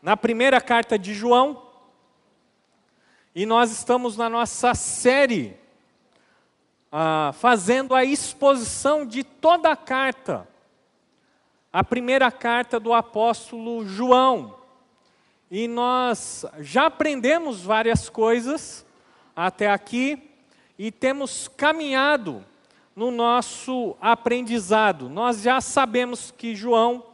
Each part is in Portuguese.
na primeira carta de João, e nós estamos na nossa série, fazendo a exposição de toda a carta, a primeira carta do apóstolo João. E nós já aprendemos várias coisas até aqui, e temos caminhado no nosso aprendizado. Nós já sabemos que João,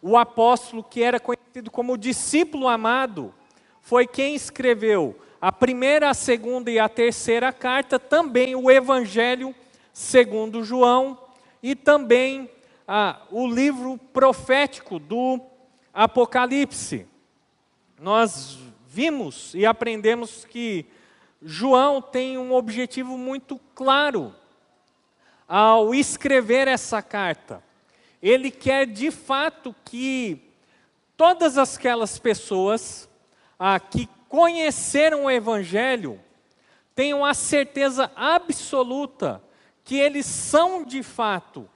o apóstolo que era conhecido como discípulo amado, foi quem escreveu a primeira, a segunda e a terceira carta, também o Evangelho segundo João, e também o livro profético do Apocalipse. Nós vimos e aprendemos que João tem um objetivo muito claro ao escrever essa carta. Ele quer de fato que todas aquelas pessoas que conheceram o Evangelho tenham a certeza absoluta que eles são de fato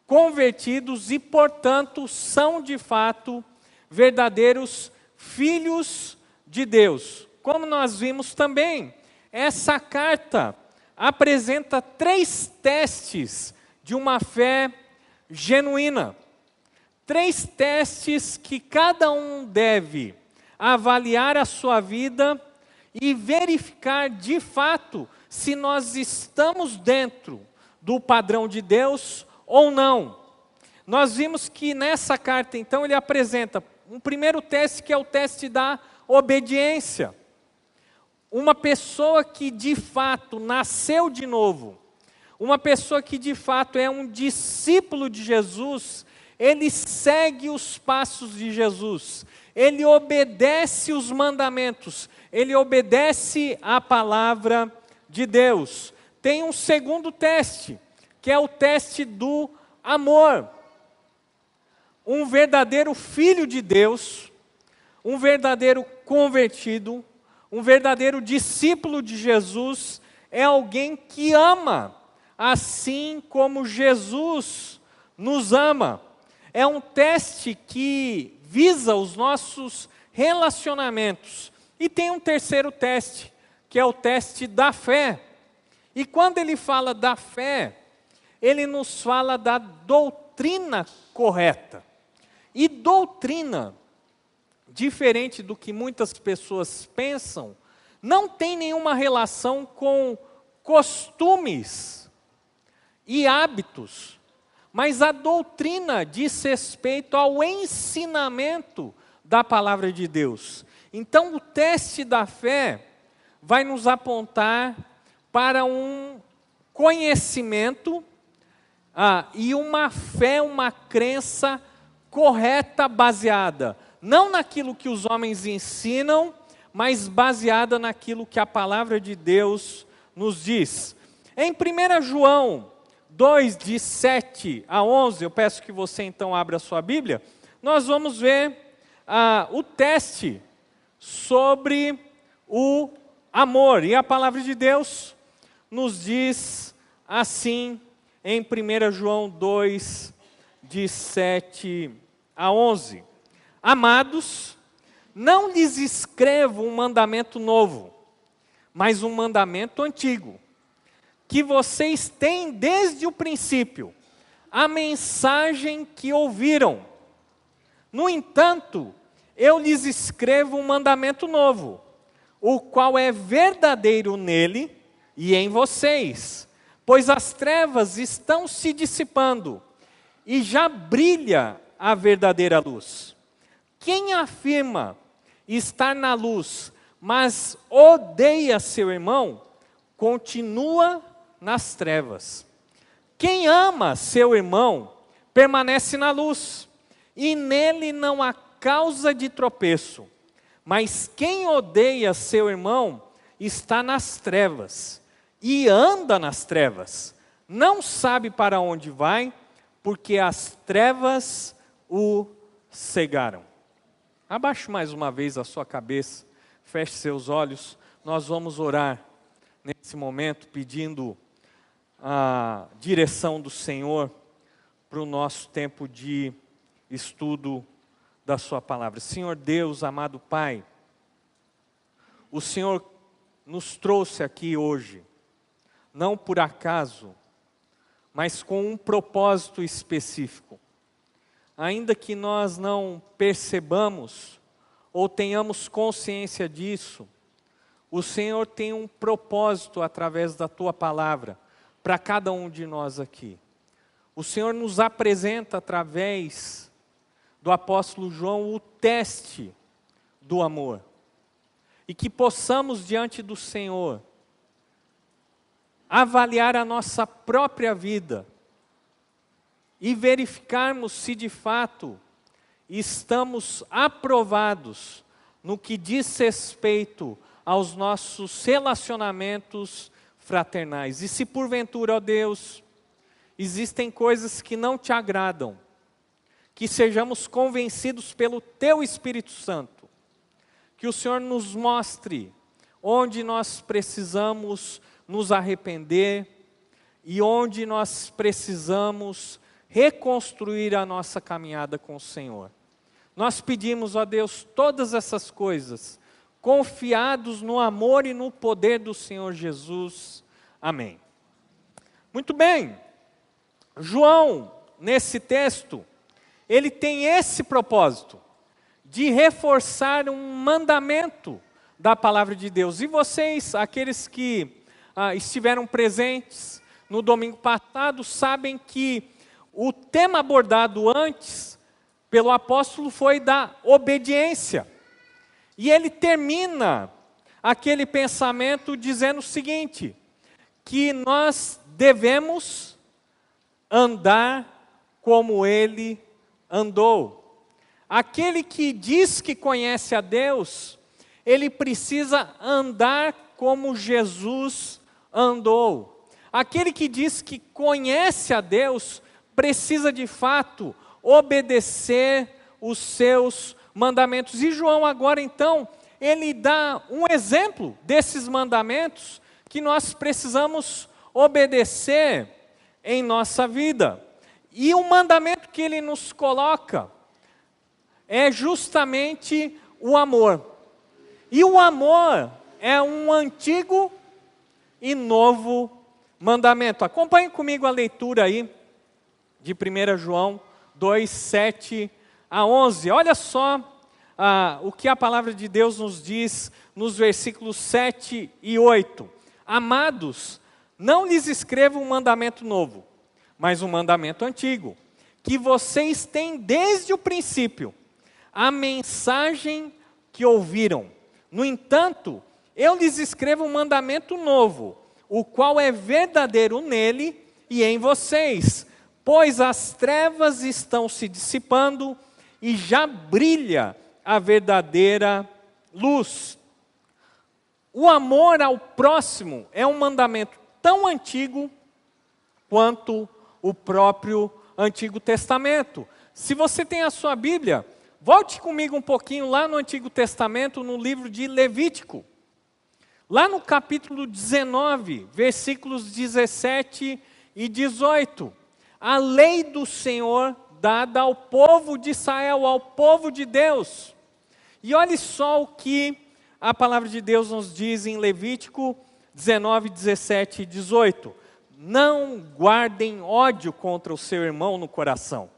convertidos e, portanto, são de fato verdadeiros filhos de Deus. Como nós vimos também, essa carta apresenta 3 testes de uma fé genuína. 3 testes que cada um deve avaliar a sua vida e verificar de fato se nós estamos dentro do padrão de Deus ou não. Nós vimos que nessa carta, então, ele apresenta um primeiro teste, que é o teste da obediência. Uma pessoa que de fato nasceu de novo, uma pessoa que de fato é um discípulo de Jesus, ele segue os passos de Jesus, ele obedece os mandamentos, ele obedece a palavra de Deus. Tem um segundo teste, que é o teste do amor. Um verdadeiro filho de Deus, um verdadeiro convertido, um verdadeiro discípulo de Jesus é alguém que ama, assim como Jesus nos ama. É um teste que visa os nossos relacionamentos. E tem um terceiro teste, que é o teste da fé. E quando ele fala da fé, ele nos fala da doutrina correta. E doutrina, diferente do que muitas pessoas pensam, não tem nenhuma relação com costumes e hábitos, mas a doutrina diz respeito ao ensinamento da palavra de Deus. Então, o teste da fé vai nos apontar para um conhecimento e uma fé, uma crença correta, baseada não naquilo que os homens ensinam, mas baseada naquilo que a palavra de Deus nos diz. Em 1 João 2, de 7 a 11, eu peço que você então abra a sua Bíblia, nós vamos ver o teste sobre o amor. E a palavra de Deus nos diz assim, em 1 João 2, de 7 a 11. Amados, não lhes escrevo um mandamento novo, mas um mandamento antigo, que vocês têm desde o princípio, a mensagem que ouviram. No entanto, eu lhes escrevo um mandamento novo, o qual é verdadeiro nele e em vocês, pois as trevas estão se dissipando e já brilha a verdadeira luz. Quem afirma estar na luz, mas odeia seu irmão, continua nas trevas. Quem ama seu irmão, permanece na luz, e nele não há causa de tropeço. Mas quem odeia seu irmão, está nas trevas, e anda nas trevas. Não sabe para onde vai, porque as trevas o cegaram. Abaixe mais uma vez a sua cabeça, feche seus olhos, nós vamos orar nesse momento, pedindo a direção do Senhor para o nosso tempo de estudo da sua palavra. Senhor Deus, amado Pai, o Senhor nos trouxe aqui hoje, não por acaso, mas com um propósito específico. Ainda que nós não percebamos ou tenhamos consciência disso, o Senhor tem um propósito através da Tua palavra para cada um de nós aqui. O Senhor nos apresenta através do apóstolo João o teste do amor. E que possamos diante do Senhor avaliar a nossa própria vida e verificarmos se de fato estamos aprovados no que diz respeito aos nossos relacionamentos fraternais. E se porventura, ó Deus, existem coisas que não te agradam, que sejamos convencidos pelo Teu Espírito Santo, que o Senhor nos mostre onde nós precisamos nos arrepender e onde nós precisamos reconstruir a nossa caminhada com o Senhor. Nós pedimos, ó Deus, todas essas coisas, confiados no amor e no poder do Senhor Jesus. Amém. Muito bem. João, nesse texto, ele tem esse propósito, de reforçar um mandamento da palavra de Deus. E vocês, aqueles que estiveram presentes no domingo passado, sabem que o tema abordado antes pelo apóstolo foi da obediência. E ele termina aquele pensamento dizendo o seguinte, que nós devemos andar como ele andou. Aquele que diz que conhece a Deus, ele precisa andar como Jesus andou. Aquele que diz que conhece a Deus, precisa de fato obedecer os seus mandamentos. E João agora então, ele dá um exemplo desses mandamentos que nós precisamos obedecer em nossa vida. E o mandamento que ele nos coloca é justamente o amor. E o amor é um antigo e novo mandamento. Acompanhe comigo a leitura aí de 1 João 2, 7 a 11. Olha só o que a palavra de Deus nos diz nos versículos 7 e 8. Amados, não lhes escrevo um mandamento novo, mas um mandamento antigo, que vocês têm desde o princípio, a mensagem que ouviram. No entanto, eu lhes escrevo um mandamento novo, o qual é verdadeiro nele e em vocês, pois as trevas estão se dissipando e já brilha a verdadeira luz. O amor ao próximo é um mandamento tão antigo quanto o próprio Antigo Testamento. Se você tem a sua Bíblia, volte comigo um pouquinho lá no Antigo Testamento, no livro de Levítico. Lá no capítulo 19, versículos 17 e 18. A lei do Senhor dada ao povo de Israel, ao povo de Deus. E olhe só o que a palavra de Deus nos diz em Levítico 19, 17 e 18. Não guardem ódio contra o seu irmão no coração.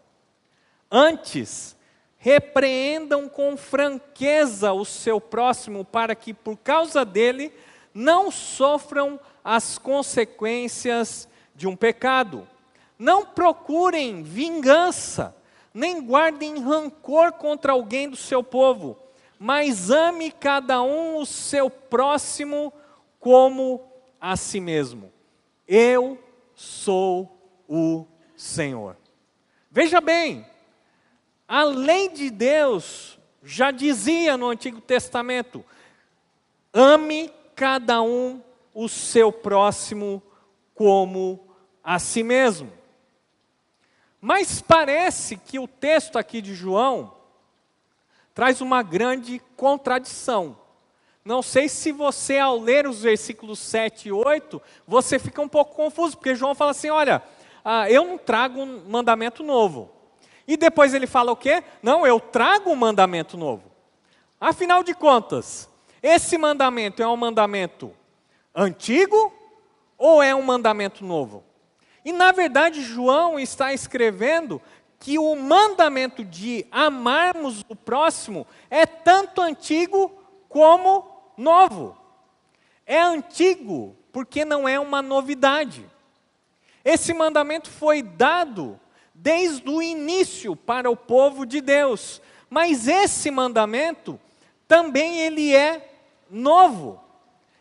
Antes, repreendam com franqueza o seu próximo, para que por causa dele não sofram as consequências de um pecado. Não procurem vingança, nem guardem rancor contra alguém do seu povo, mas ame cada um o seu próximo como a si mesmo. Eu sou o Senhor. Veja bem, a lei de Deus já dizia no Antigo Testamento, ame cada um o seu próximo como a si mesmo. Mas parece que o texto aqui de João traz uma grande contradição. Não sei se você, ao ler os versículos 7 e 8, você fica um pouco confuso, porque João fala assim, olha, eu não trago um mandamento novo. E depois ele fala o quê? Não, eu trago um mandamento novo. Afinal de contas, esse mandamento é um mandamento antigo ou é um mandamento novo? E na verdade João está escrevendo que o mandamento de amarmos o próximo é tanto antigo como novo. É antigo porque não é uma novidade. Esse mandamento foi dado desde o início para o povo de Deus. Mas esse mandamento também ele é novo.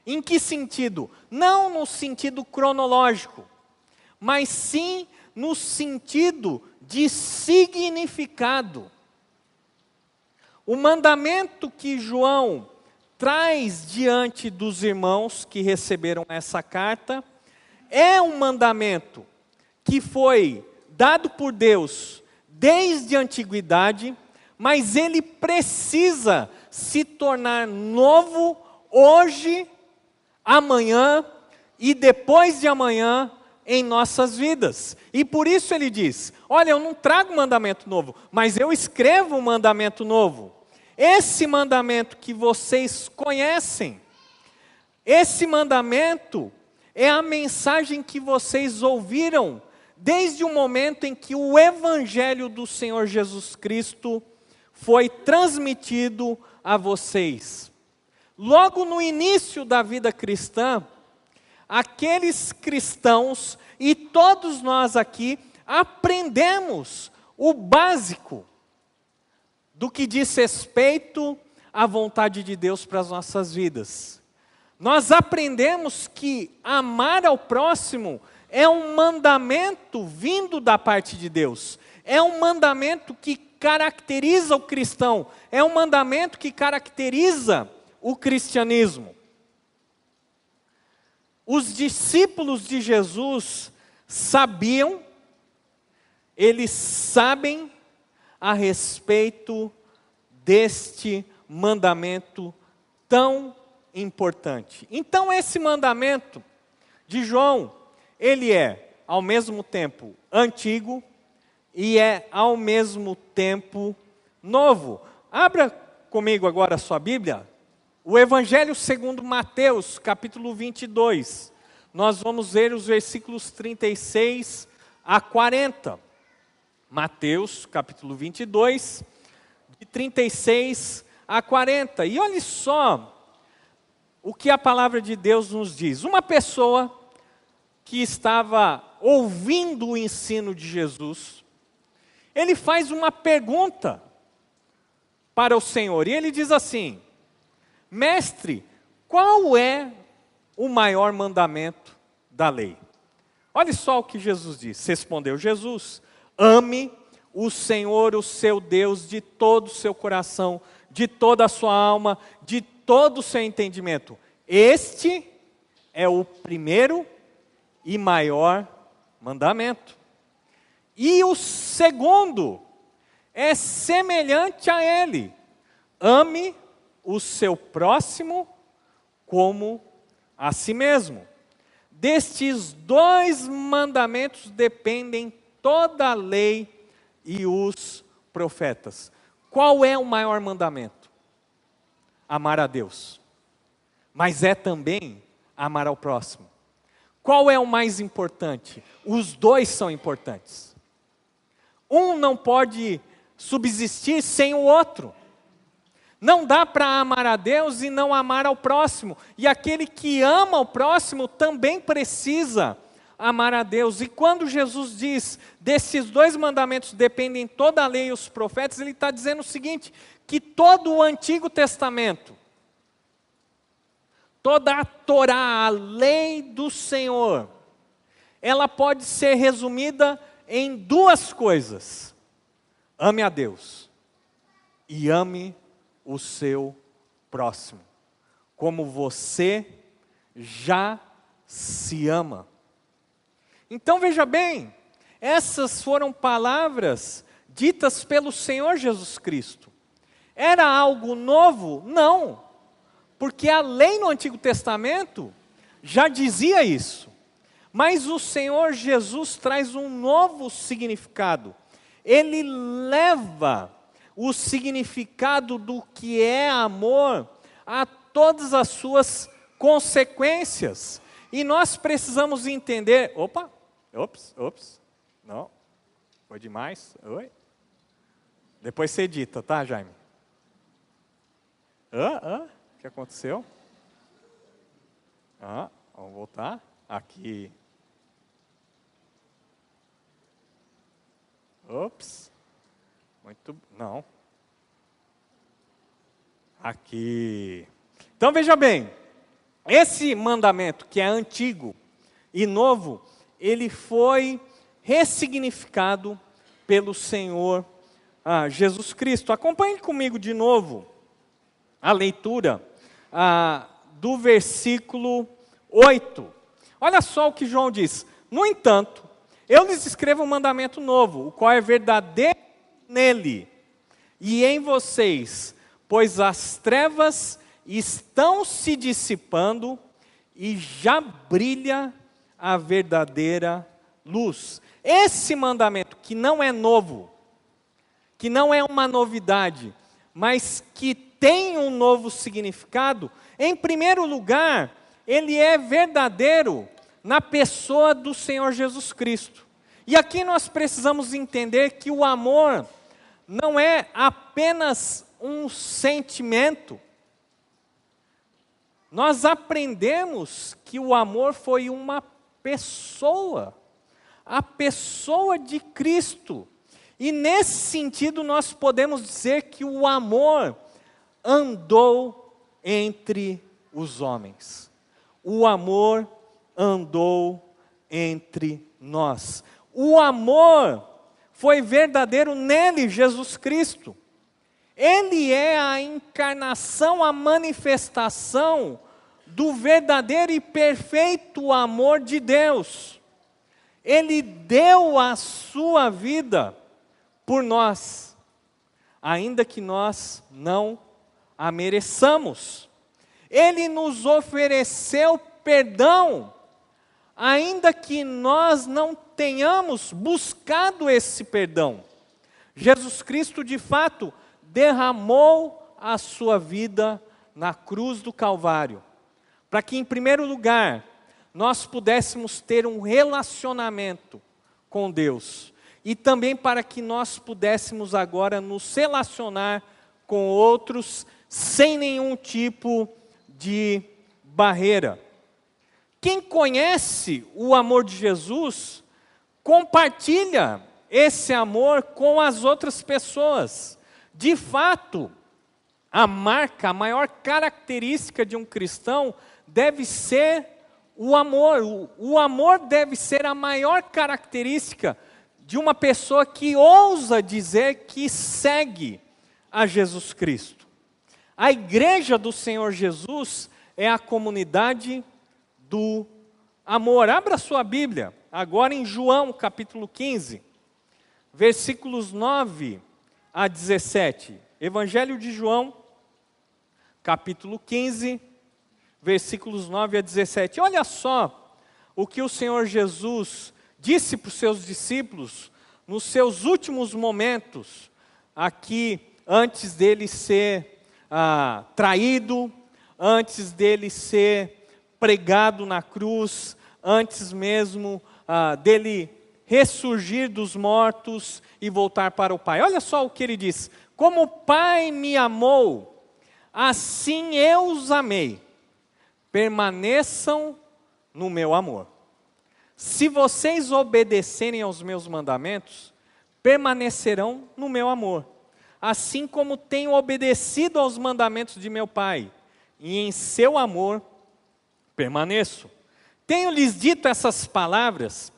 Em que sentido? Não no sentido cronológico, mas sim no sentido de significado. O mandamento que João traz diante dos irmãos que receberam essa carta é um mandamento que foi dado por Deus desde a antiguidade, mas ele precisa se tornar novo hoje, amanhã e depois de amanhã em nossas vidas. E por isso ele diz, olha, eu não trago mandamento novo, mas eu escrevo um mandamento novo. Esse mandamento que vocês conhecem, esse mandamento é a mensagem que vocês ouviram desde o momento em que o Evangelho do Senhor Jesus Cristo foi transmitido a vocês. Logo no início da vida cristã, aqueles cristãos e todos nós aqui aprendemos o básico do que diz respeito à vontade de Deus para as nossas vidas. Nós aprendemos que amar ao próximo é um mandamento vindo da parte de Deus. É um mandamento que caracteriza o cristão. É um mandamento que caracteriza o cristianismo. Os discípulos de Jesus sabiam, eles sabem a respeito deste mandamento tão importante. Então esse mandamento de João, ele é ao mesmo tempo antigo e é ao mesmo tempo novo. Abra comigo agora a sua Bíblia, o Evangelho segundo Mateus, capítulo 22. Nós vamos ver os versículos 36 a 40. Mateus, capítulo 22, de 36 a 40. E olhe só o que a palavra de Deus nos diz. Uma pessoa que estava ouvindo o ensino de Jesus, ele faz uma pergunta para o Senhor. E ele diz assim, mestre, qual é o maior mandamento da lei? Olha só o que Jesus disse. Respondeu Jesus, ame o Senhor, o seu Deus, de todo o seu coração, de toda a sua alma, de todo o seu entendimento. Este é o primeiro e maior mandamento. E o segundo é semelhante a ele. Ame o seu próximo como a si mesmo. Destes dois mandamentos dependem toda a lei e os profetas. Qual é o maior mandamento? Amar a Deus. Mas é também amar ao próximo. Qual é o mais importante? Os dois são importantes. Um não pode subsistir sem o outro. Não dá para amar a Deus e não amar ao próximo. E aquele que ama ao próximo também precisa amar a Deus. E quando Jesus diz, desses dois mandamentos dependem toda a lei e os profetas, ele está dizendo o seguinte, que todo o Antigo Testamento, toda a Torá, a lei do Senhor, ela pode ser resumida em duas coisas. Ame a Deus e ame o seu próximo, como você já se ama. Então veja bem, essas foram palavras ditas pelo Senhor Jesus Cristo. Era algo novo? Não, porque a lei no Antigo Testamento já dizia isso. Mas o Senhor Jesus traz um novo significado. ele leva o significado do que é amor a todas as suas consequências. E nós precisamos entender... Não, foi demais. Oi? Depois você edita, tá, Jaime? O que aconteceu? Vamos voltar. Aqui. Não. Aqui. Então veja bem, esse mandamento que é antigo e novo, ele foi ressignificado pelo Senhor Jesus Cristo. Acompanhe comigo de novo a leitura do versículo 8. Olha só o que João diz. No entanto, eu lhes escrevo um mandamento novo, o qual é verdadeiro nele e em vocês, pois as trevas estão se dissipando e já brilha a verdadeira luz. Esse mandamento que não é novo, que não é uma novidade, mas que tem um novo significado, em primeiro lugar, ele é verdadeiro na pessoa do Senhor Jesus Cristo. E aqui nós precisamos entender que o amor não é apenas um sentimento. Nós aprendemos que o amor foi uma pessoa, a pessoa de Cristo. E nesse sentido nós podemos dizer que o amor andou entre os homens. O amor andou entre nós. O amor foi verdadeiro nele, Jesus Cristo. Ele é a encarnação, a manifestação do verdadeiro e perfeito amor de Deus. Ele deu a sua vida por nós, ainda que nós não a mereçamos. Ele nos ofereceu perdão, ainda que nós não tenhamos buscado esse perdão. Jesus Cristo, de fato, derramou a sua vida na cruz do Calvário, para que, em primeiro lugar, nós pudéssemos ter um relacionamento com Deus, e também para que nós pudéssemos agora nos relacionar com outros sem nenhum tipo de barreira. Quem conhece o amor de Jesus, compartilha esse amor com as outras pessoas. De fato, a maior característica de um cristão deve ser o amor. O amor deve ser a maior característica de uma pessoa que ousa dizer que segue a Jesus Cristo. A igreja do Senhor Jesus é a comunidade do amor. Abra sua Bíblia, agora em João capítulo 15, versículos 9 a 17. Evangelho de João, capítulo 15, versículos 9 a 17. Olha só o que o Senhor Jesus disse para os seus discípulos nos seus últimos momentos, aqui, antes dele ser traído, antes dele ser pregado na cruz, antes mesmo dele ressurgir dos mortos e voltar para o Pai. Olha só o que ele diz: como o Pai me amou, assim eu os amei, permaneçam no meu amor. Se vocês obedecerem aos meus mandamentos, permanecerão no meu amor, assim como tenho obedecido aos mandamentos de meu Pai, e em seu amor permaneço. Tenho-lhes dito essas palavras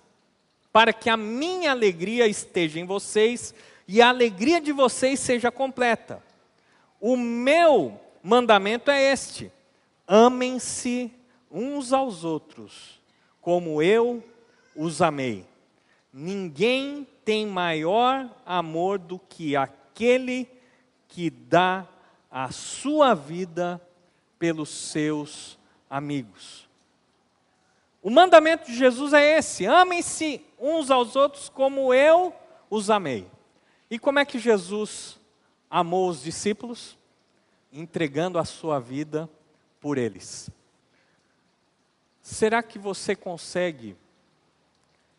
para que a minha alegria esteja em vocês e a alegria de vocês seja completa. O meu mandamento é este: amem-se uns aos outros, como eu os amei. Ninguém tem maior amor do que aquele que dá a sua vida pelos seus amigos. O mandamento de Jesus é esse: amem-se uns aos outros como eu os amei. E como é que Jesus amou os discípulos? Entregando a sua vida por eles. Será que você consegue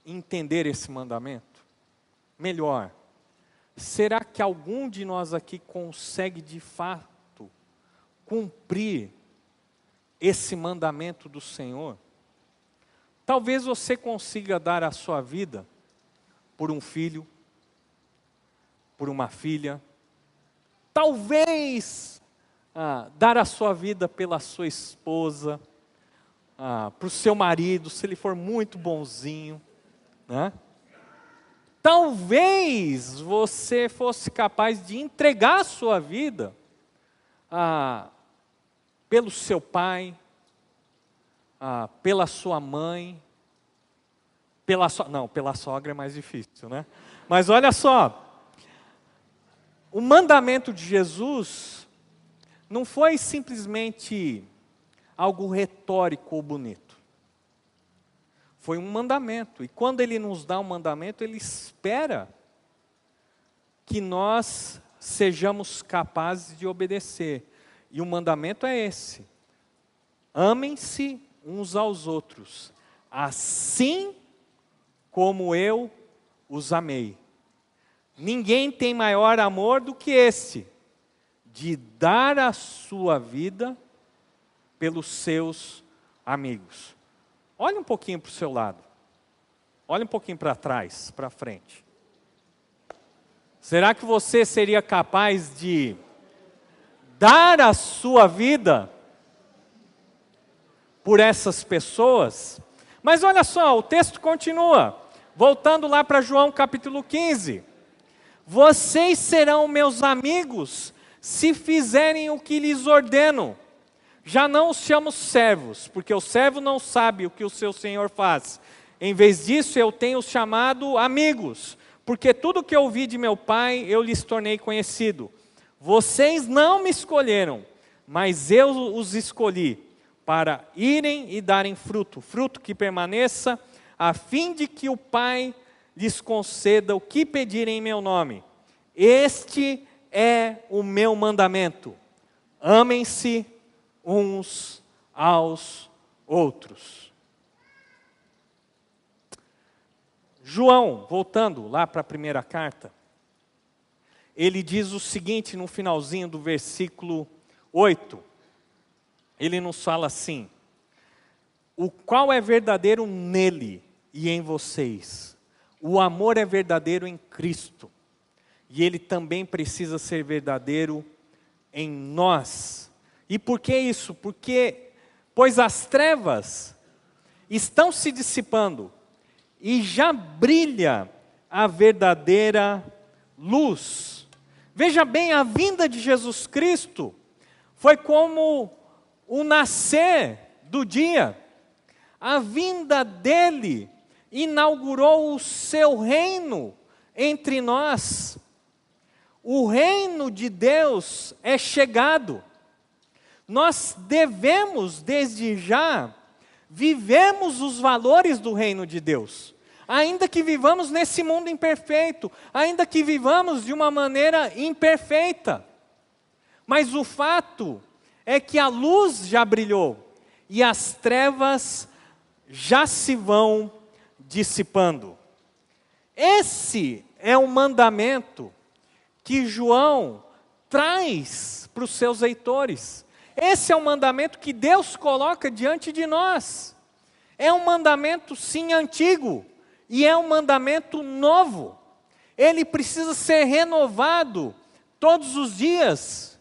entender esse mandamento? Melhor, será que algum de nós aqui consegue de fato cumprir esse mandamento do Senhor? Talvez você consiga dar a sua vida por um filho, por uma filha. Talvez dar a sua vida pela sua esposa, para o seu marido, se ele for muito bonzinho, né? Talvez você fosse capaz de entregar a sua vida pelo seu pai, pela sua mãe, pela sogra é mais difícil, né? Mas olha só, o mandamento de Jesus não foi simplesmente algo retórico ou bonito. Foi um mandamento. E quando Ele nos dá um mandamento, Ele espera que nós sejamos capazes de obedecer. E o mandamento é esse: amem-se uns aos outros, assim como eu os amei. Ninguém tem maior amor do que esse, de dar a sua vida pelos seus amigos. Olhe um pouquinho para o seu lado. Olhe um pouquinho para trás, para frente. Será que você seria capaz de dar a sua vida por essas pessoas? Mas olha só, o texto continua. Voltando lá para João capítulo 15. Vocês serão meus amigos se fizerem o que lhes ordeno. Já não os chamo servos, porque o servo não sabe o que o seu senhor faz. Em vez disso, eu tenho os chamado amigos, porque tudo que eu ouvi de meu pai, eu lhes tornei conhecido. Vocês não me escolheram, mas eu os escolhi, para irem e darem fruto, fruto que permaneça, a fim de que o Pai lhes conceda o que pedirem em meu nome. Este é o meu mandamento: amem-se uns aos outros. João, voltando lá para a primeira carta, ele diz o seguinte no finalzinho do versículo 8. Ele nos fala assim: o qual é verdadeiro nele e em vocês. O amor é verdadeiro em Cristo. E ele também precisa ser verdadeiro em nós. E por que isso? Pois as trevas estão se dissipando e já brilha a verdadeira luz. Veja bem, a vinda de Jesus Cristo foi como o nascer do dia. A vinda dele inaugurou o seu reino entre nós. O reino de Deus é chegado. Nós devemos, desde já, vivemos os valores do reino de Deus. Ainda que vivamos nesse mundo imperfeito, ainda que vivamos de uma maneira imperfeita. Mas o fato é que a luz já brilhou e as trevas já se vão dissipando. Esse é o mandamento que João traz para os seus leitores. Esse é o mandamento que Deus coloca diante de nós. É um mandamento, sim, antigo, e é um mandamento novo. Ele precisa ser renovado todos os dias,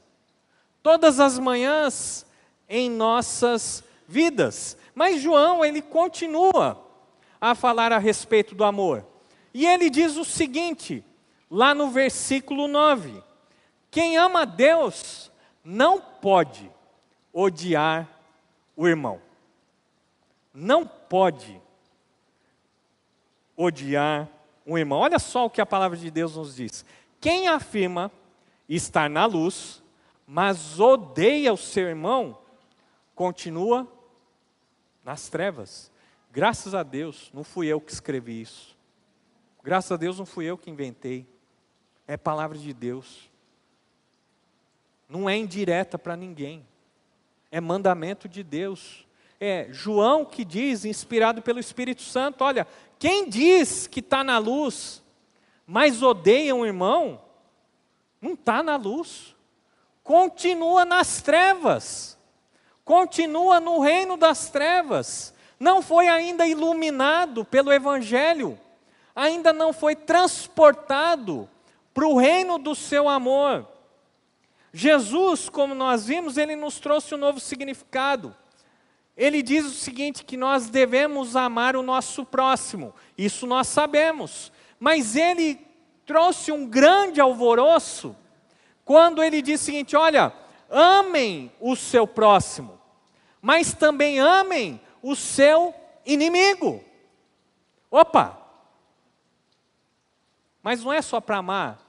todas as manhãs em nossas vidas. Mas João, ele continua a falar a respeito do amor. E ele diz o seguinte, lá no versículo 9: quem ama a Deus não pode odiar o irmão. Não pode odiar o irmão. Olha só o que a palavra de Deus nos diz. Quem afirma estar na luz, mas odeia o seu irmão, continua nas trevas. Graças a Deus, não fui eu que escrevi isso. Graças a Deus, não fui eu que inventei. É palavra de Deus. Não é indireta para ninguém. É mandamento de Deus. É João que diz, inspirado pelo Espírito Santo, olha, quem diz que está na luz, mas odeia um irmão, não está na luz. Continua nas trevas. Continua no reino das trevas. Não foi ainda iluminado pelo Evangelho. Ainda não foi transportado para o reino do seu amor. Jesus, como nós vimos, ele nos trouxe um novo significado. Ele diz o seguinte, que nós devemos amar o nosso próximo. Isso nós sabemos. Mas ele trouxe um grande alvoroço quando ele diz o seguinte, olha, amem o seu próximo, mas também amem o seu inimigo. Opa! Mas não é só para amar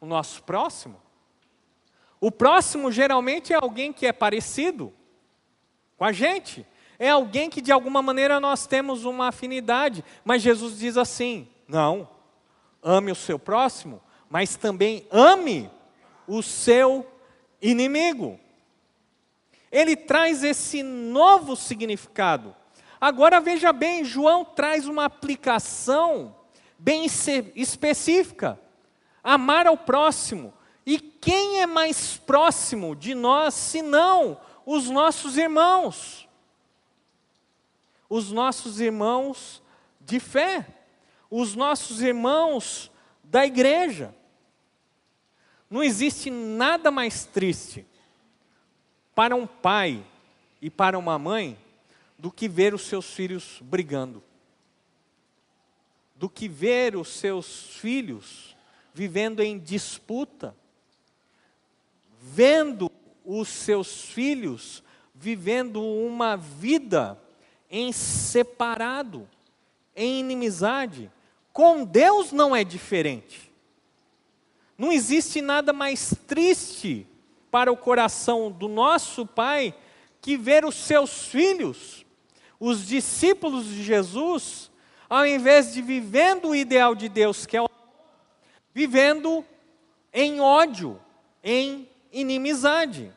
o nosso próximo? O próximo geralmente é alguém que é parecido com a gente. É alguém que de alguma maneira nós temos uma afinidade. Mas Jesus diz assim, não, ame o seu próximo, mas também ame o seu inimigo. Ele traz esse novo significado. Agora veja bem, João traz uma aplicação bem específica. Amar ao próximo. E quem é mais próximo de nós, senão os nossos irmãos? Os nossos irmãos de fé. Os nossos irmãos da igreja. Não existe nada mais triste para um pai e para uma mãe do que ver os seus filhos brigando. Do que ver os seus filhos vivendo em disputa. Vendo os seus filhos vivendo uma vida em separado, em inimizade. Com Deus não é diferente. Não existe nada mais triste para o coração do nosso Pai que ver os seus filhos, os discípulos de Jesus, ao invés de vivendo o ideal de Deus, que é o amor, vivendo em ódio, em inimizade.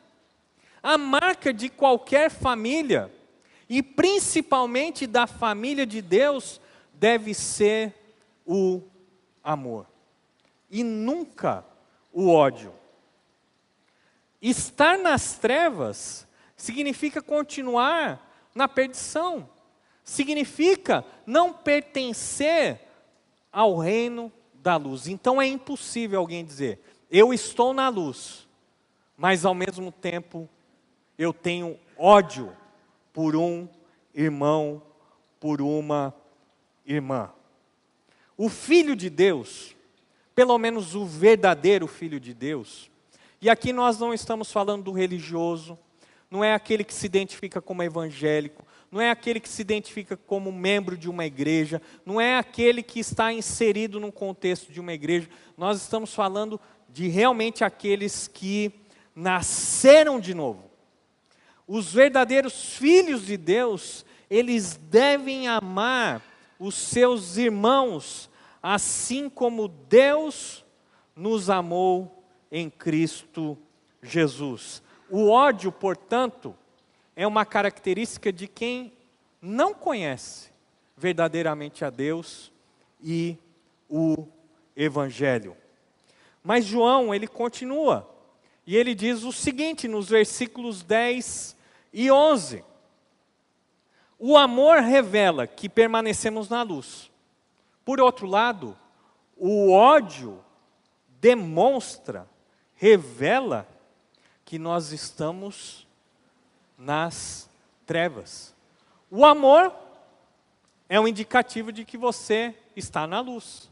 A marca de qualquer família, e principalmente da família de Deus, deve ser o amor. E nunca o ódio. Estar nas trevas significa continuar na perdição. Significa não pertencer ao reino da luz. Então é impossível alguém dizer, eu estou na luz, mas ao mesmo tempo eu tenho ódio por um irmão, por uma irmã. O Filho de Deus, pelo menos o verdadeiro Filho de Deus, e aqui nós não estamos falando do religioso, não é aquele que se identifica como evangélico, não é aquele que se identifica como membro de uma igreja, não é aquele que está inserido num contexto de uma igreja, nós estamos falando de realmente aqueles que nasceram de novo. Os verdadeiros filhos de Deus, eles devem amar os seus irmãos, assim como Deus nos amou em Cristo Jesus. O ódio, portanto, é uma característica de quem não conhece verdadeiramente a Deus e o Evangelho. Mas João, ele continua, e ele diz o seguinte nos versículos 10 e 11. O amor revela que permanecemos na luz. Por outro lado, o ódio demonstra, revela que nós estamos nas trevas. O amor é um indicativo de que você está na luz.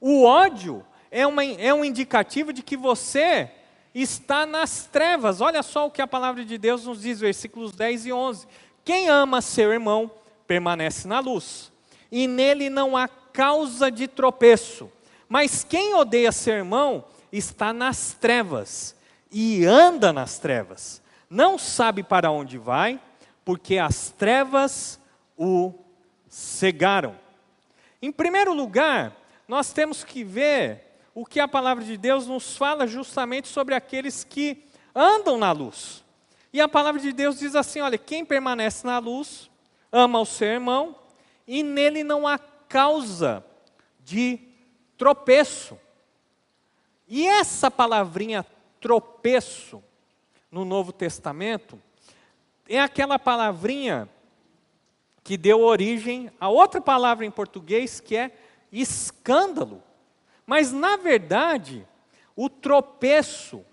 O ódio é um indicativo de que você está nas trevas. Olha só o que a palavra de Deus nos diz, versículos 10 e 11. Quem ama seu irmão permanece na luz, e nele não há causa de tropeço. Mas quem odeia seu irmão está nas trevas, e anda nas trevas. Não sabe para onde vai, porque as trevas o cegaram. Em primeiro lugar, nós temos que ver o que a palavra de Deus nos fala justamente sobre aqueles que andam na luz. E a palavra de Deus diz assim, olha, quem permanece na luz, ama o seu irmão, e nele não há causa de tropeço. E essa palavrinha tropeço, no Novo Testamento, é aquela palavrinha que deu origem a outra palavra em português, que é escândalo. Mas, na verdade, o tropeço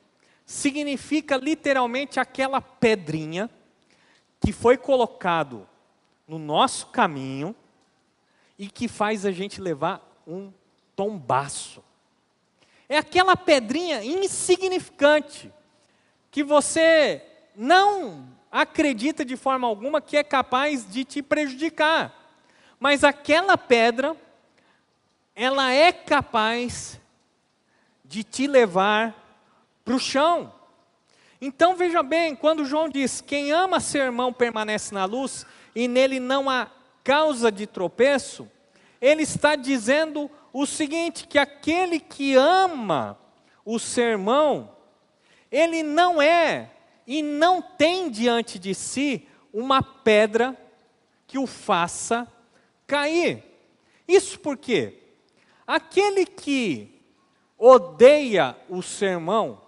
significa literalmente aquela pedrinha que foi colocado no nosso caminho e que faz a gente levar um tombaço. É aquela pedrinha insignificante que você não acredita de forma alguma que é capaz de te prejudicar. Mas aquela pedra, ela é capaz de te levar para o chão. Então veja bem, quando João diz, quem ama seu irmão permanece na luz, e nele não há causa de tropeço, ele está dizendo o seguinte, que aquele que ama o seu irmão, ele não é e não tem diante de si uma pedra que o faça cair. Isso por quê? Aquele que odeia o seu irmão,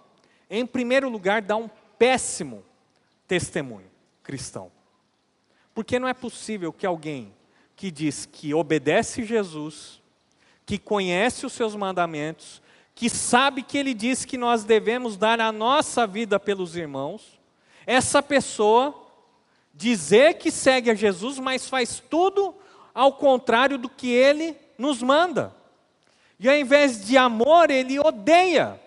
em primeiro lugar, dá um péssimo testemunho cristão. Porque não é possível que alguém que diz que obedece Jesus, que conhece os seus mandamentos, que sabe que ele diz que nós devemos dar a nossa vida pelos irmãos, essa pessoa dizer que segue a Jesus, mas faz tudo ao contrário do que ele nos manda. E ao invés de amor, ele odeia.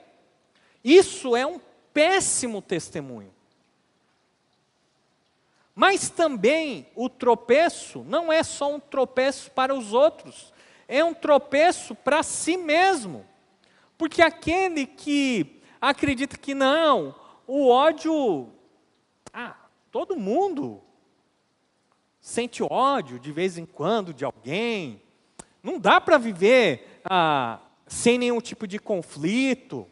Isso é um péssimo testemunho. Mas também o tropeço não é só um tropeço para os outros, é um tropeço para si mesmo. Porque aquele que acredita que não, o ódio, todo mundo sente ódio de vez em quando de alguém, não dá para viver sem nenhum tipo de conflito,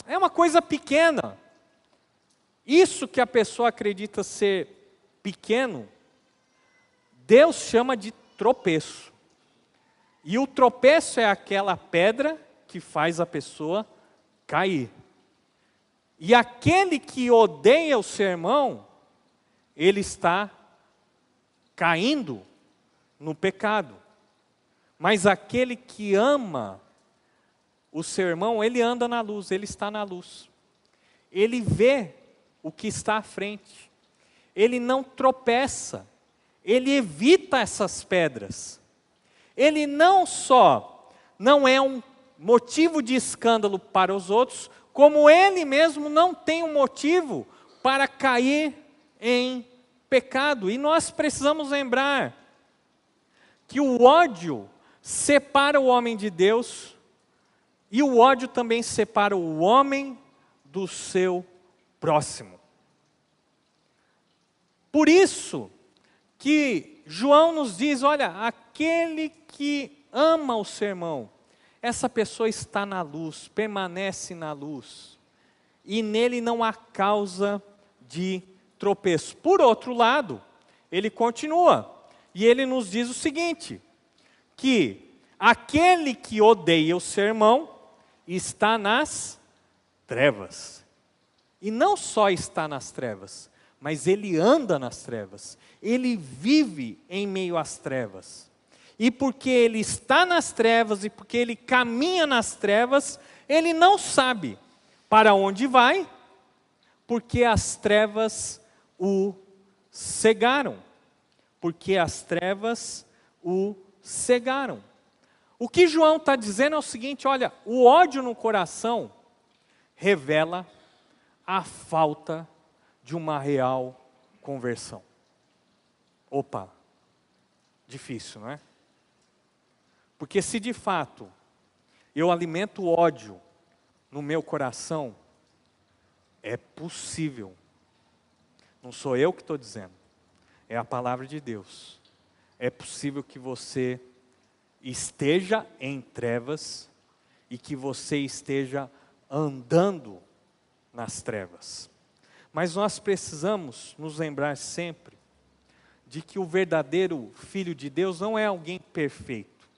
é uma coisa pequena. Isso que a pessoa acredita ser pequeno, Deus chama de tropeço. E o tropeço é aquela pedra que faz a pessoa cair. E aquele que odeia o seu irmão, ele está caindo no pecado. Mas aquele que ama o seu irmão, ele anda na luz, ele está na luz. Ele vê o que está à frente. Ele não tropeça. Ele evita essas pedras. Ele não só não é um motivo de escândalo para os outros, como ele mesmo não tem um motivo para cair em pecado. E nós precisamos lembrar que o ódio separa o homem de Deus, e o ódio também separa o homem do seu próximo. Por isso que João nos diz, olha, aquele que ama o seu irmão, essa pessoa está na luz, permanece na luz, e nele não há causa de tropeço. Por outro lado, ele continua, e ele nos diz o seguinte, que aquele que odeia o seu irmão está nas trevas. E não só está nas trevas, mas ele anda nas trevas. Ele vive em meio às trevas. E porque ele está nas trevas e porque ele caminha nas trevas, ele não sabe para onde vai, porque as trevas o cegaram. Porque as trevas o cegaram. O que João está dizendo é o seguinte, olha, o ódio no coração revela a falta de uma real conversão. Opa, difícil, não é? Porque se de fato eu alimento ódio no meu coração, é possível. Não sou eu que estou dizendo, é a palavra de Deus. É possível que você esteja em trevas e que você esteja andando nas trevas. Mas nós precisamos nos lembrar sempre de que o verdadeiro Filho de Deus não é alguém perfeito,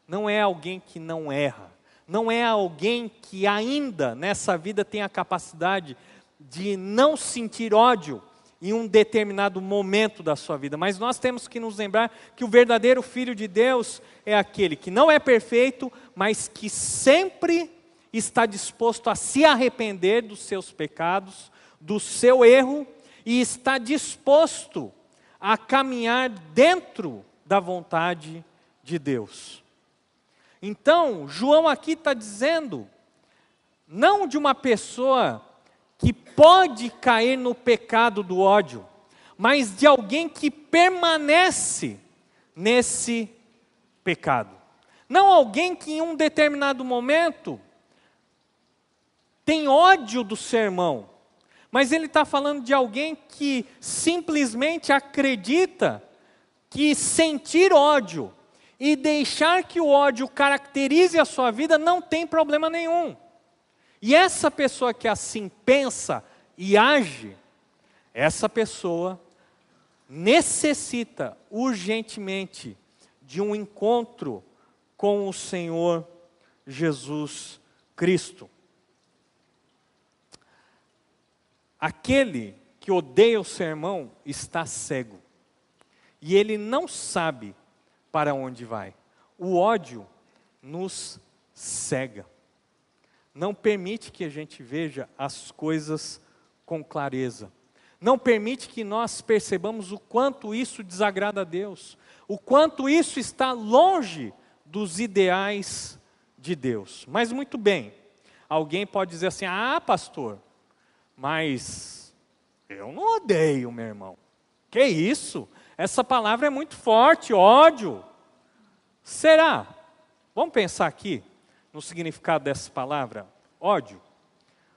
não é alguém que não erra, não é alguém que ainda nessa vida tem a capacidade de não sentir ódio em um determinado momento da sua vida. Mas nós temos que nos lembrar que o verdadeiro Filho de Deus é aquele que não é perfeito, mas que sempre está disposto a se arrepender dos seus pecados, do seu erro, e está disposto a caminhar dentro da vontade de Deus. Então, João aqui está dizendo, não de uma pessoa que pode cair no pecado do ódio, mas de alguém que permanece nesse pecado. Não alguém que em um determinado momento tem ódio do seu irmão, mas ele está falando de alguém que simplesmente acredita que sentir ódio e deixar que o ódio caracterize a sua vida não tem problema nenhum. E essa pessoa que assim pensa e age, essa pessoa necessita urgentemente de um encontro com o Senhor Jesus Cristo. Aquele que odeia o seu irmão está cego, e ele não sabe para onde vai. O ódio nos cega, não permite que a gente veja as coisas com clareza, não permite que nós percebamos o quanto isso desagrada a Deus, o quanto isso está longe dos ideais de Deus. Mas muito bem, alguém pode dizer assim, ah pastor, mas eu não odeio meu irmão. Que isso? Essa palavra é muito forte, ódio. Será? Vamos pensar aqui no significado dessa palavra, ódio.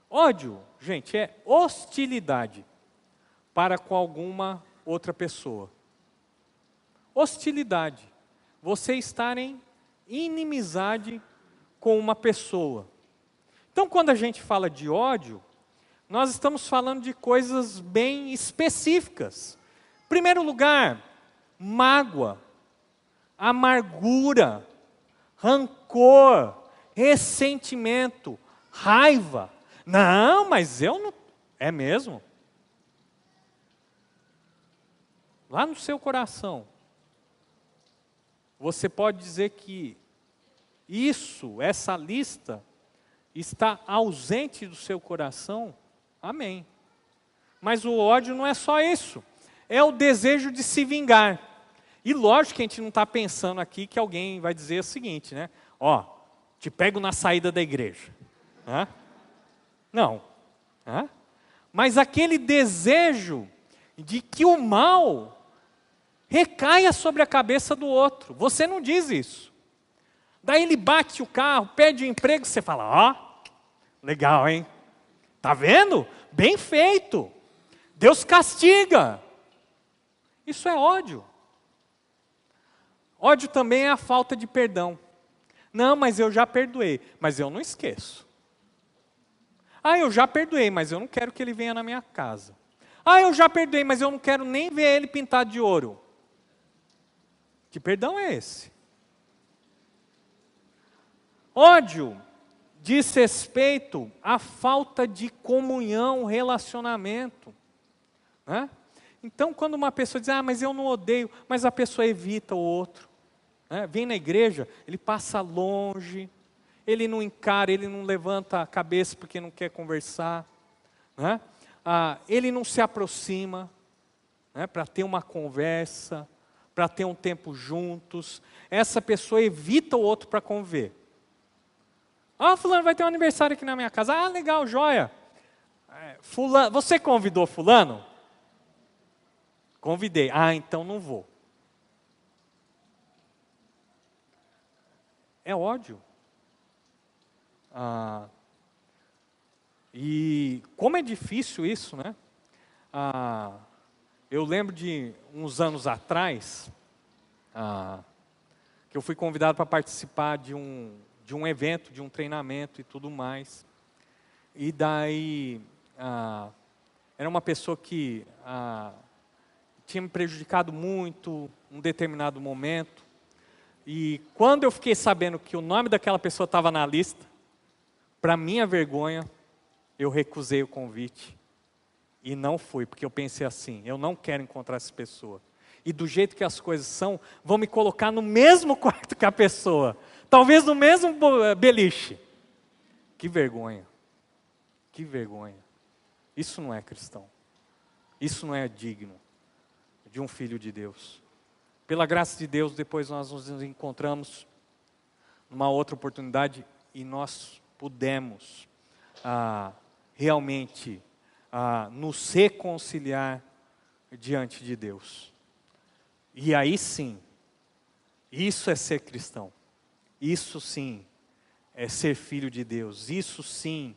Ódio, gente, é hostilidade para com alguma outra pessoa. Hostilidade. Você estar em inimizade com uma pessoa. Então, quando a gente fala de ódio, nós estamos falando de coisas bem específicas. Em primeiro lugar, mágoa, amargura, rancor, ressentimento, raiva. Não, mas eu não... É mesmo? Lá no seu coração, você pode dizer que essa lista, está ausente do seu coração? Amém. Mas o ódio não é só isso. É o desejo de se vingar. E lógico que a gente não está pensando aqui que alguém vai dizer o seguinte, né? Ó, te pego na saída da igreja. Hã? Não. Hã? Mas aquele desejo de que o mal recaia sobre a cabeça do outro. Você não diz isso. Daí ele bate o carro, pede o emprego, você fala, ó, legal, hein? Tá vendo? Bem feito. Deus castiga. Isso é ódio. Ódio também é a falta de perdão. Não, mas eu já perdoei, mas eu não esqueço. Ah, eu já perdoei, mas eu não quero que ele venha na minha casa. Ah, eu já perdoei, mas eu não quero nem ver ele pintado de ouro. Que perdão é esse? Ódio diz respeito à falta de comunhão, relacionamento. Né? Então, quando uma pessoa diz, ah, mas eu não odeio, mas a pessoa evita o outro. Né? Vem na igreja, ele passa longe, ele não encara, ele não levanta a cabeça porque não quer conversar. Né? Ele não se aproxima, né, para ter uma conversa, para ter um tempo juntos. Essa pessoa evita o outro para conviver. Ah, fulano vai ter um aniversário aqui na minha casa. Ah, legal, joia. Fulano, você convidou fulano? Convidei. Ah, então não vou. É ódio. E como é difícil isso, né? Eu lembro de uns anos atrás, que eu fui convidado para participar de um de um evento, de um treinamento e tudo mais. E daí, era uma pessoa que tinha me prejudicado muito em um determinado momento. E quando eu fiquei sabendo que o nome daquela pessoa estava na lista, para minha vergonha, eu recusei o convite e não fui, porque eu pensei assim, eu não quero encontrar essa pessoa. E do jeito que as coisas são, vão me colocar no mesmo quarto que a pessoa, talvez no mesmo beliche. Que vergonha, que vergonha. Isso não é cristão, isso não é digno de um filho de Deus. Pela graça de Deus, depois nós nos encontramos numa outra oportunidade e nós pudemos realmente nos reconciliar diante de Deus. E aí sim, isso é ser cristão. Isso sim é ser filho de Deus. Isso sim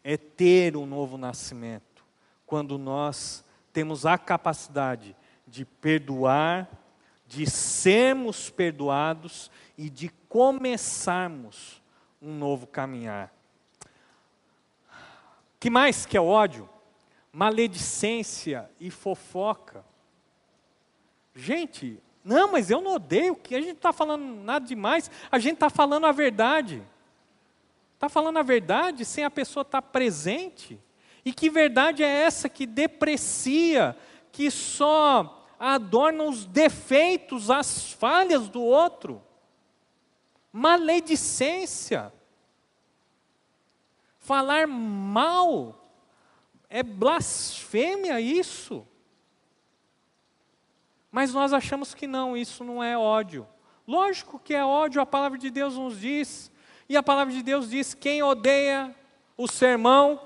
é ter um novo nascimento. Quando nós temos a capacidade de perdoar, de sermos perdoados e de começarmos um novo caminhar. Que mais que é ódio? Maledicência e fofoca. Gente, não, mas eu não odeio, que a gente não está falando nada demais, a gente está falando a verdade. Está falando a verdade sem a pessoa estar presente. E que verdade é essa que deprecia, que só adorna os defeitos, as falhas do outro? Maledicência. Falar mal. É blasfêmia isso. Mas nós achamos que não, isso não é ódio. Lógico que é ódio, a palavra de Deus nos diz. E a palavra de Deus diz, quem odeia o sermão,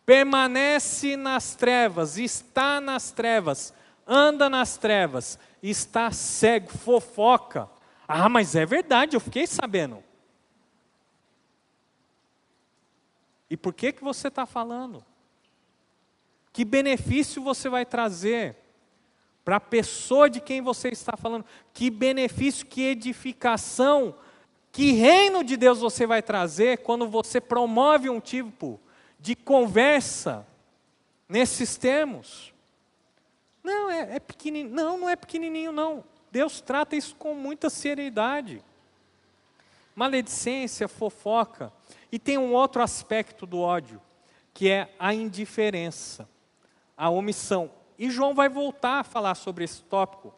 permanece nas trevas, está nas trevas, anda nas trevas, está cego, fofoca. Ah, mas é verdade, eu fiquei sabendo. E por que você está falando? Que benefício você vai trazer para a pessoa de quem você está falando? Que benefício, que edificação, que reino de Deus você vai trazer quando você promove um tipo de conversa nesses termos? Não, é pequenininho. Não é pequenininho, não. Deus trata isso com muita seriedade. Maledicência, fofoca. E tem um outro aspecto do ódio, que é a indiferença, a omissão. E João vai voltar a falar sobre esse tópico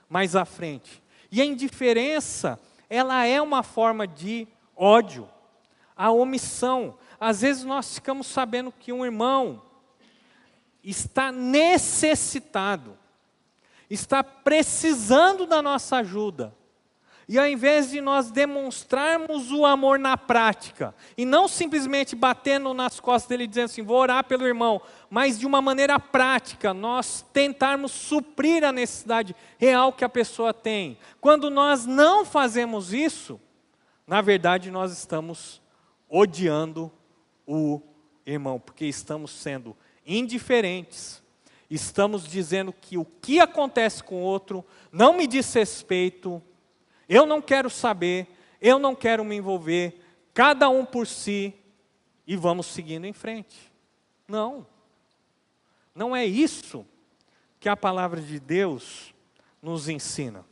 mais à frente. E a indiferença, ela é uma forma de ódio. A omissão. Às vezes nós ficamos sabendo que um irmão está necessitado, está precisando da nossa ajuda. E ao invés de nós demonstrarmos o amor na prática, e não simplesmente batendo nas costas dele dizendo assim, vou orar pelo irmão, mas de uma maneira prática, nós tentarmos suprir a necessidade real que a pessoa tem. Quando nós não fazemos isso, na verdade nós estamos odiando o irmão, porque estamos sendo indiferentes, estamos dizendo que o que acontece com o outro não me diz respeito, eu não quero saber, eu não quero me envolver, cada um por si, e vamos seguindo em frente. Não, não é isso que a palavra de Deus nos ensina.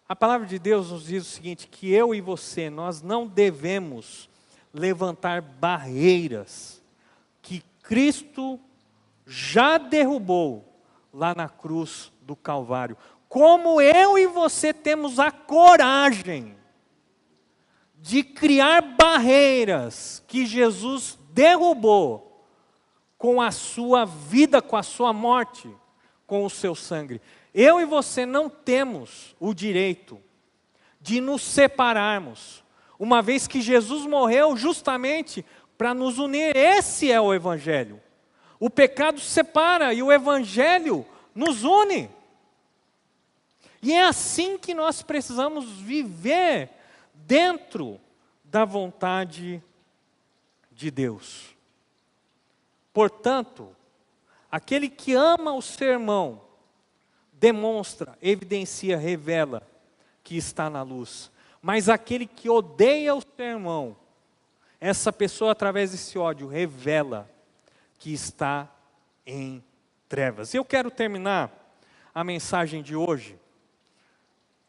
A palavra de Deus nos diz o seguinte, que eu e você, nós não devemos levantar barreiras que Cristo já derrubou lá na cruz do Calvário. Como eu e você temos a coragem de criar barreiras que Jesus derrubou com a sua vida, com a sua morte, com o seu sangue. Eu e você não temos o direito de nos separarmos, uma vez que Jesus morreu justamente para nos unir. Esse é o Evangelho. O pecado separa e o Evangelho nos une. E é assim que nós precisamos viver dentro da vontade de Deus. Portanto, aquele que ama o seu irmão, demonstra, evidencia, revela que está na luz. Mas aquele que odeia o seu irmão, essa pessoa, através desse ódio, revela que está em trevas. Eu quero terminar a mensagem de hoje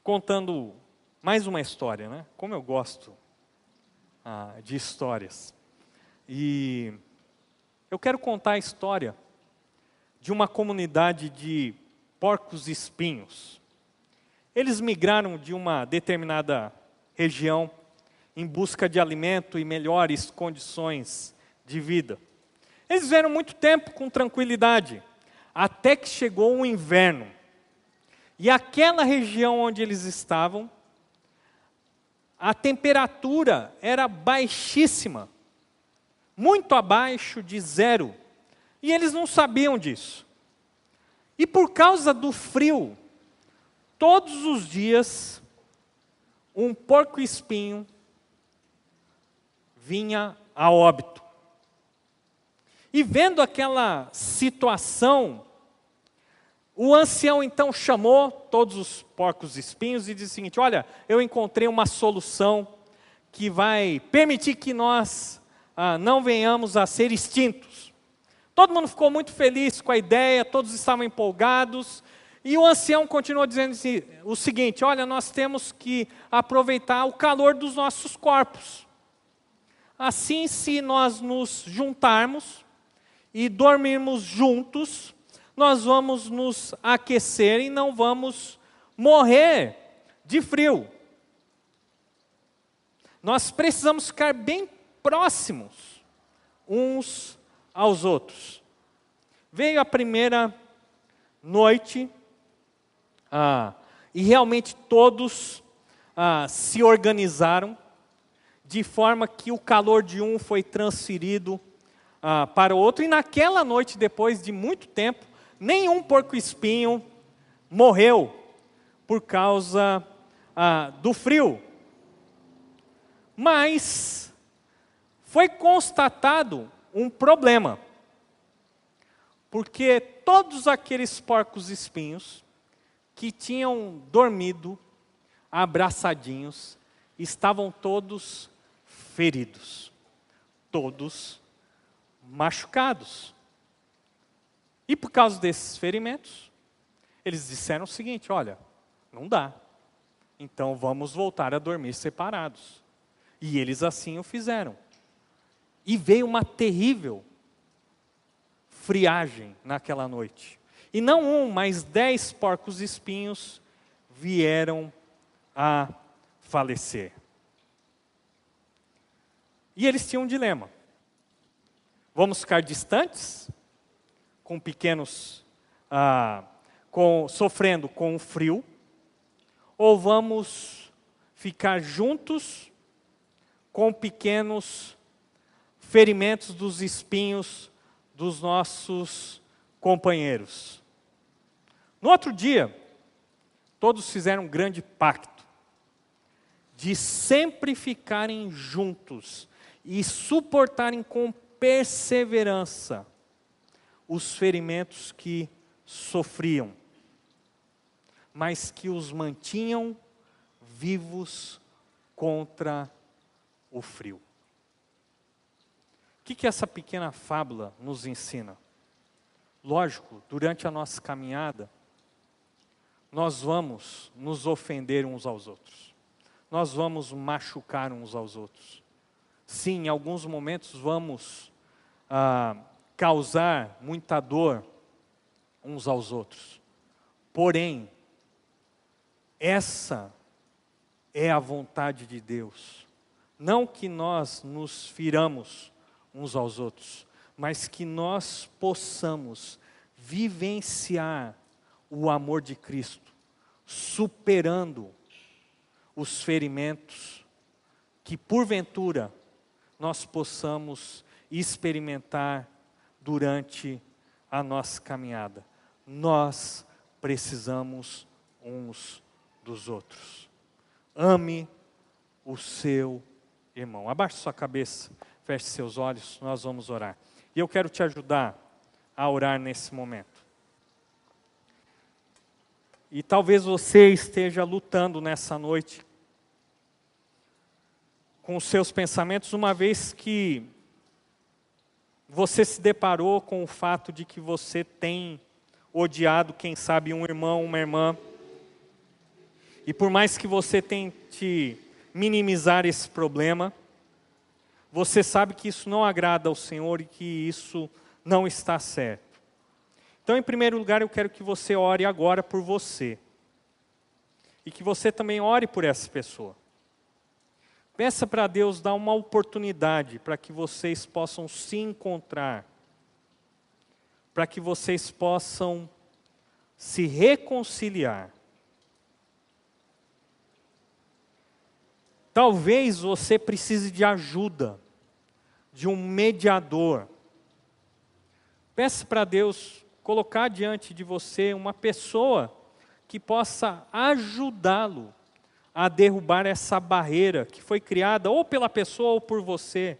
contando mais uma história, né? Como eu gosto de histórias. E eu quero contar a história de uma comunidade de porcos-espinhos. Eles migraram de uma determinada região em busca de alimento e melhores condições de vida. Eles viveram muito tempo com tranquilidade, até que chegou o inverno. E aquela região onde eles estavam, a temperatura era baixíssima, muito abaixo de zero. E eles não sabiam disso. E por causa do frio, todos os dias, um porco-espinho vinha a óbito. E vendo aquela situação, o ancião então chamou todos os porcos-espinhos e disse o seguinte: olha, eu encontrei uma solução que vai permitir que nós não venhamos a ser extintos. Todo mundo ficou muito feliz com a ideia, todos estavam empolgados. E o ancião continuou dizendo o seguinte: olha, nós temos que aproveitar o calor dos nossos corpos. Assim, se nós nos juntarmos e dormirmos juntos, nós vamos nos aquecer e não vamos morrer de frio. Nós precisamos ficar bem próximos uns aos outros. Veio a primeira noite, e realmente todos se organizaram, de forma que o calor de um foi transferido para o outro, e naquela noite, depois de muito tempo, nenhum porco-espinho morreu por causa do frio. Mas foi constatado um problema, porque todos aqueles porcos-espinhos que tinham dormido abraçadinhos estavam todos feridos, todos machucados. E por causa desses ferimentos, eles disseram o seguinte: olha, não dá, então vamos voltar a dormir separados. E eles assim o fizeram. E veio uma terrível friagem naquela noite. E não um, mas 10 porcos-espinhos vieram a falecer. E eles tinham um dilema: vamos ficar distantes, com pequenos, sofrendo com o frio, ou vamos ficar juntos com pequenos ferimentos dos espinhos dos nossos companheiros? No outro dia, todos fizeram um grande pacto de sempre ficarem juntos e suportarem com perseverança os ferimentos que sofriam, mas que os mantinham vivos contra o frio. O que essa pequena fábula nos ensina? Lógico, durante a nossa caminhada, nós vamos nos ofender uns aos outros. Nós vamos machucar uns aos outros. Sim, em alguns momentos vamos causar muita dor uns aos outros. Porém, essa é a vontade de Deus. Não que nós nos firamos uns aos outros, mas que nós possamos vivenciar o amor de Cristo, superando os ferimentos que porventura nós possamos experimentar durante a nossa caminhada. Nós precisamos uns dos outros. Ame o seu irmão. Abaixe sua cabeça, feche seus olhos, nós vamos orar. E eu quero te ajudar a orar nesse momento. E talvez você esteja lutando nessa noite com os seus pensamentos, uma vez que você se deparou com o fato de que você tem odiado, quem sabe, um irmão, uma irmã. E por mais que você tente minimizar esse problema, você sabe que isso não agrada ao Senhor e que isso não está certo. Então, em primeiro lugar, eu quero que você ore agora por você. E que você também ore por essa pessoa. Peça para Deus dar uma oportunidade para que vocês possam se encontrar. Para que vocês possam se reconciliar. Talvez você precise de ajuda, de um mediador. Peça para Deus colocar diante de você uma pessoa que possa ajudá-lo a derrubar essa barreira que foi criada ou pela pessoa ou por você,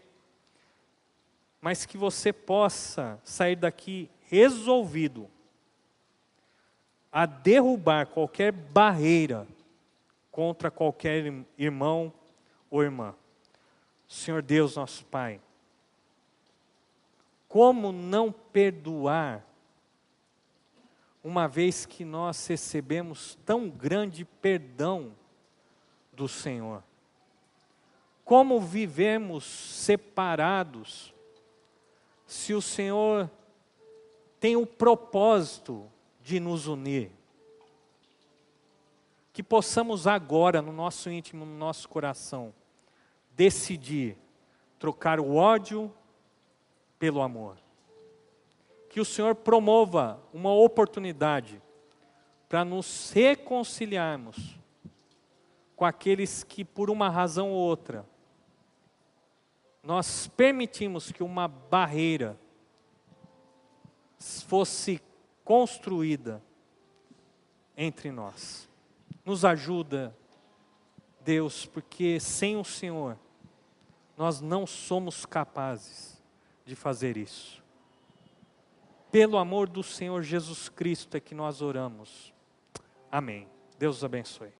mas que você possa sair daqui resolvido a derrubar qualquer barreira contra qualquer irmão ou irmã. Senhor Deus, nosso Pai, como não perdoar, uma vez que nós recebemos tão grande perdão do Senhor? Como vivemos separados, se o Senhor tem o propósito de nos unir? Que possamos agora, no nosso íntimo, no nosso coração, decidir trocar o ódio pelo amor. Que o Senhor promova uma oportunidade para nos reconciliarmos com aqueles que, por uma razão ou outra, nós permitimos que uma barreira fosse construída entre nós. Nos ajuda, Deus, porque sem o Senhor, nós não somos capazes de fazer isso. Pelo amor do Senhor Jesus Cristo é que nós oramos. Amém. Deus os abençoe.